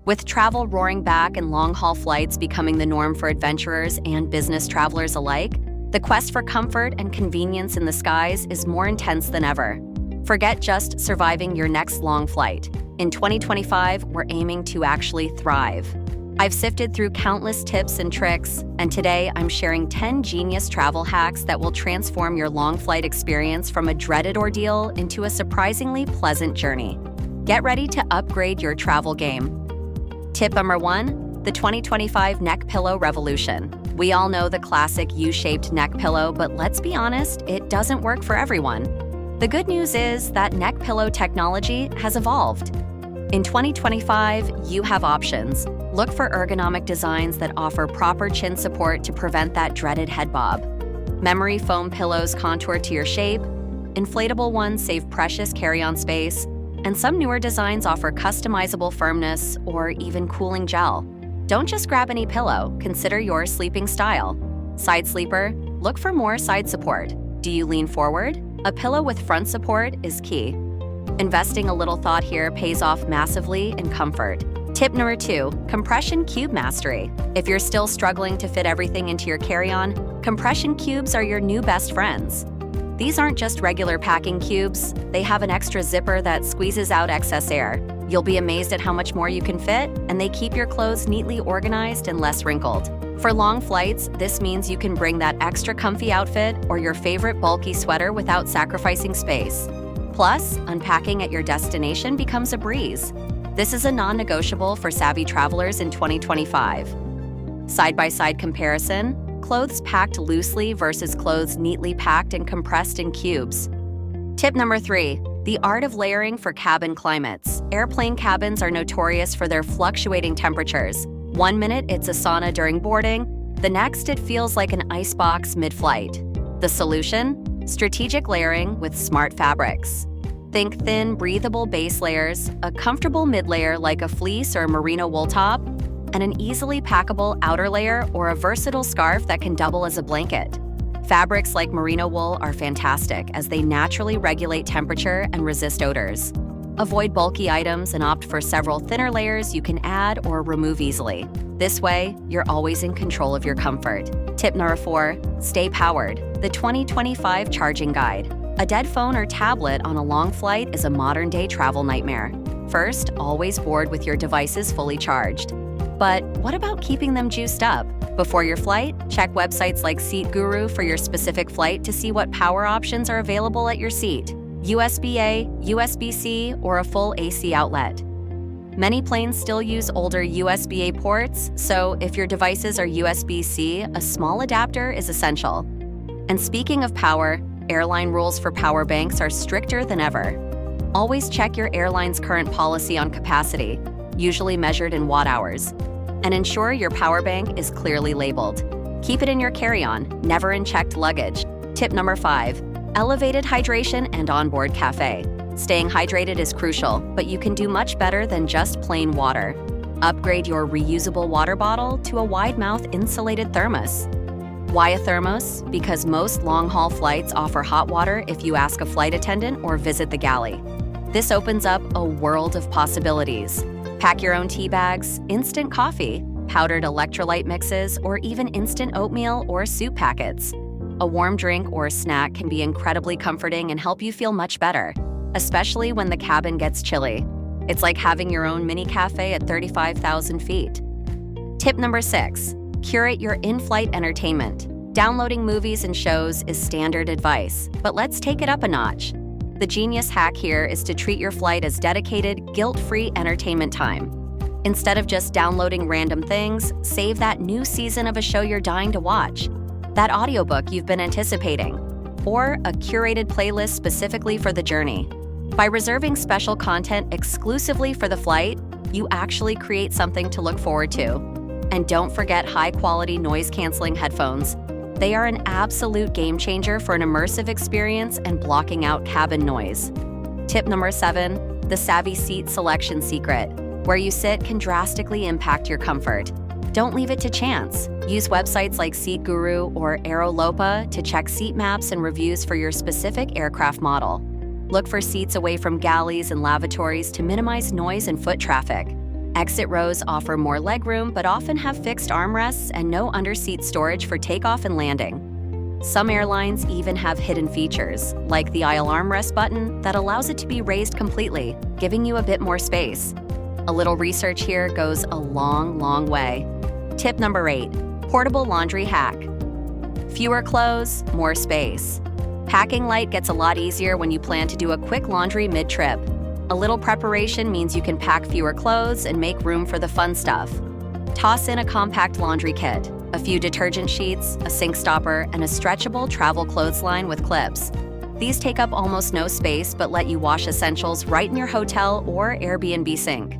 With travel roaring back and long-haul flights becoming the norm for adventurers and business travelers alike, the quest for comfort and convenience in the skies is more intense than ever. Forget just surviving your next long flight. In 2025, we're aiming to actually thrive. I've sifted through countless tips and tricks, and today I'm sharing 10 genius travel hacks that will transform your long flight experience from a dreaded ordeal into a surprisingly pleasant journey. Get ready to upgrade your travel game. Tip number 1, the 2025 neck pillow revolution. We all know the classic U-shaped neck pillow, but let's be honest, it doesn't work for everyone. The good news is that neck pillow technology has evolved. In 2025, you have options. Look for ergonomic designs that offer proper chin support to prevent that dreaded head bob. Memory foam pillows contour to your shape, inflatable ones save precious carry-on space, and some newer designs offer customizable firmness or even cooling gel. Don't just grab any pillow, consider your sleeping style. Side sleeper, look for more side support. Do you lean forward? A pillow with front support is key. Investing a little thought here pays off massively in comfort. Tip number 2, compression cube mastery. If you're still struggling to fit everything into your carry-on, compression cubes are your new best friends. These aren't just regular packing cubes, they have an extra zipper that squeezes out excess air. You'll be amazed at how much more you can fit, and they keep your clothes neatly organized and less wrinkled. For long flights, this means you can bring that extra comfy outfit or your favorite bulky sweater without sacrificing space. Plus, unpacking at your destination becomes a breeze. This is a non-negotiable for savvy travelers in 2025. Side-by-side comparison, clothes packed loosely versus clothes neatly packed and compressed in cubes. Tip number 3, the art of layering for cabin climates. Airplane cabins are notorious for their fluctuating temperatures. One minute it's a sauna during boarding, the next it feels like an icebox mid-flight. The solution? Strategic layering with smart fabrics. Think thin, breathable base layers, a comfortable mid-layer like a fleece or merino wool top, and an easily packable outer layer or a versatile scarf that can double as a blanket. Fabrics like merino wool are fantastic as they naturally regulate temperature and resist odors. Avoid bulky items and opt for several thinner layers you can add or remove easily. This way, you're always in control of your comfort. Tip number 4, stay powered. The 2025 charging guide. A dead phone or tablet on a long flight is a modern-day travel nightmare. First, always board with your devices fully charged. But what about keeping them juiced up? Before your flight, check websites like Seat Guru for your specific flight to see what power options are available at your seat. USB-A, USB-C, or a full AC outlet. Many planes still use older USB-A ports, so if your devices are USB-C, a small adapter is essential. And speaking of power, airline rules for power banks are stricter than ever. Always check your airline's current policy on capacity, usually measured in watt-hours, and ensure your power bank is clearly labeled. Keep it in your carry-on, never in checked luggage. Tip number 5, elevated hydration and onboard café. Staying hydrated is crucial, but you can do much better than just plain water. Upgrade your reusable water bottle to a wide-mouth insulated thermos. Why a thermos? Because most long-haul flights offer hot water if you ask a flight attendant or visit the galley. This opens up a world of possibilities. Pack your own tea bags, instant coffee, powdered electrolyte mixes, or even instant oatmeal or soup packets. A warm drink or snack can be incredibly comforting and help you feel much better, especially when the cabin gets chilly. It's like having your own mini cafe at 35,000 feet. Tip number 6, curate your in-flight entertainment. Downloading movies and shows is standard advice, but let's take it up a notch. The genius hack here is to treat your flight as dedicated, guilt-free entertainment time. Instead of just downloading random things, save that new season of a show you're dying to watch, that audiobook you've been anticipating, or a curated playlist specifically for the journey. By reserving special content exclusively for the flight, you actually create something to look forward to. And don't forget high-quality noise-canceling headphones. They are an absolute game changer for an immersive experience and blocking out cabin noise. Tip number 7, the savvy seat selection secret. Where you sit can drastically impact your comfort. Don't leave it to chance. Use websites like Seat Guru or Aerolopa to check seat maps and reviews for your specific aircraft model. Look for seats away from galleys and lavatories to minimize noise and foot traffic. Exit rows offer more legroom but often have fixed armrests and no underseat storage for takeoff and landing. Some airlines even have hidden features, like the aisle armrest button that allows it to be raised completely, giving you a bit more space. A little research here goes a long, long way. Tip number 8, portable laundry hack. Fewer clothes, more space. Packing light gets a lot easier when you plan to do a quick laundry mid-trip. A little preparation means you can pack fewer clothes and make room for the fun stuff. Toss in a compact laundry kit, a few detergent sheets, a sink stopper, and a stretchable travel clothesline with clips. These take up almost no space but let you wash essentials right in your hotel or Airbnb sink.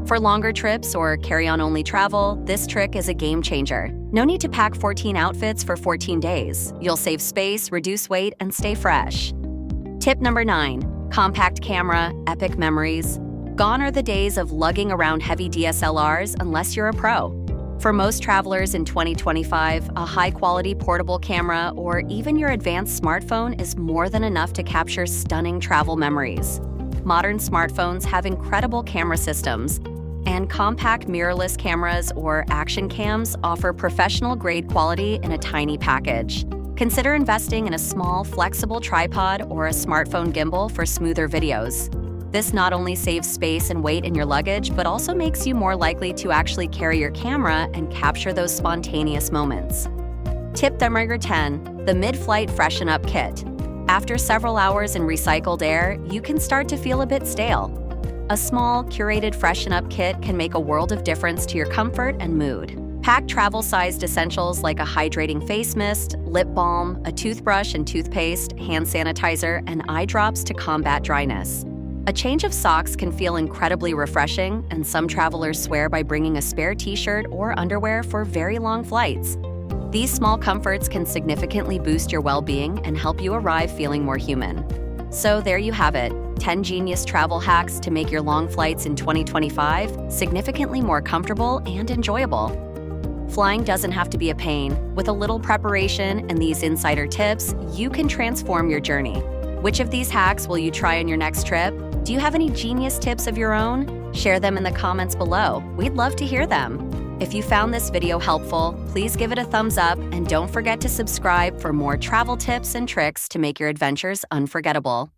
For longer trips or carry-on-only travel, this trick is a game changer. No need to pack 14 outfits for 14 days. You'll save space, reduce weight, and stay fresh. Tip number 9, compact camera, epic memories. Gone are the days of lugging around heavy DSLRs unless you're a pro. For most travelers in 2025, a high-quality portable camera or even your advanced smartphone is more than enough to capture stunning travel memories. Modern smartphones have incredible camera systems, and compact mirrorless cameras or action cams offer professional-grade quality in a tiny package. Consider investing in a small, flexible tripod or a smartphone gimbal for smoother videos. This not only saves space and weight in your luggage, but also makes you more likely to actually carry your camera and capture those spontaneous moments. Tip number 10, the mid-flight Freshen Up Kit. After several hours in recycled air, you can start to feel a bit stale. A small, curated Freshen Up kit can make a world of difference to your comfort and mood. Pack travel-sized essentials like a hydrating face mist, lip balm, a toothbrush and toothpaste, hand sanitizer, and eye drops to combat dryness. A change of socks can feel incredibly refreshing, and some travelers swear by bringing a spare t-shirt or underwear for very long flights. These small comforts can significantly boost your well-being and help you arrive feeling more human. So there you have it, 10 genius travel hacks to make your long flights in 2025 significantly more comfortable and enjoyable. Flying doesn't have to be a pain. With a little preparation and these insider tips, you can transform your journey. Which of these hacks will you try on your next trip? Do you have any genius tips of your own? Share them in the comments below. We'd love to hear them. If you found this video helpful, please give it a thumbs up and don't forget to subscribe for more travel tips and tricks to make your adventures unforgettable.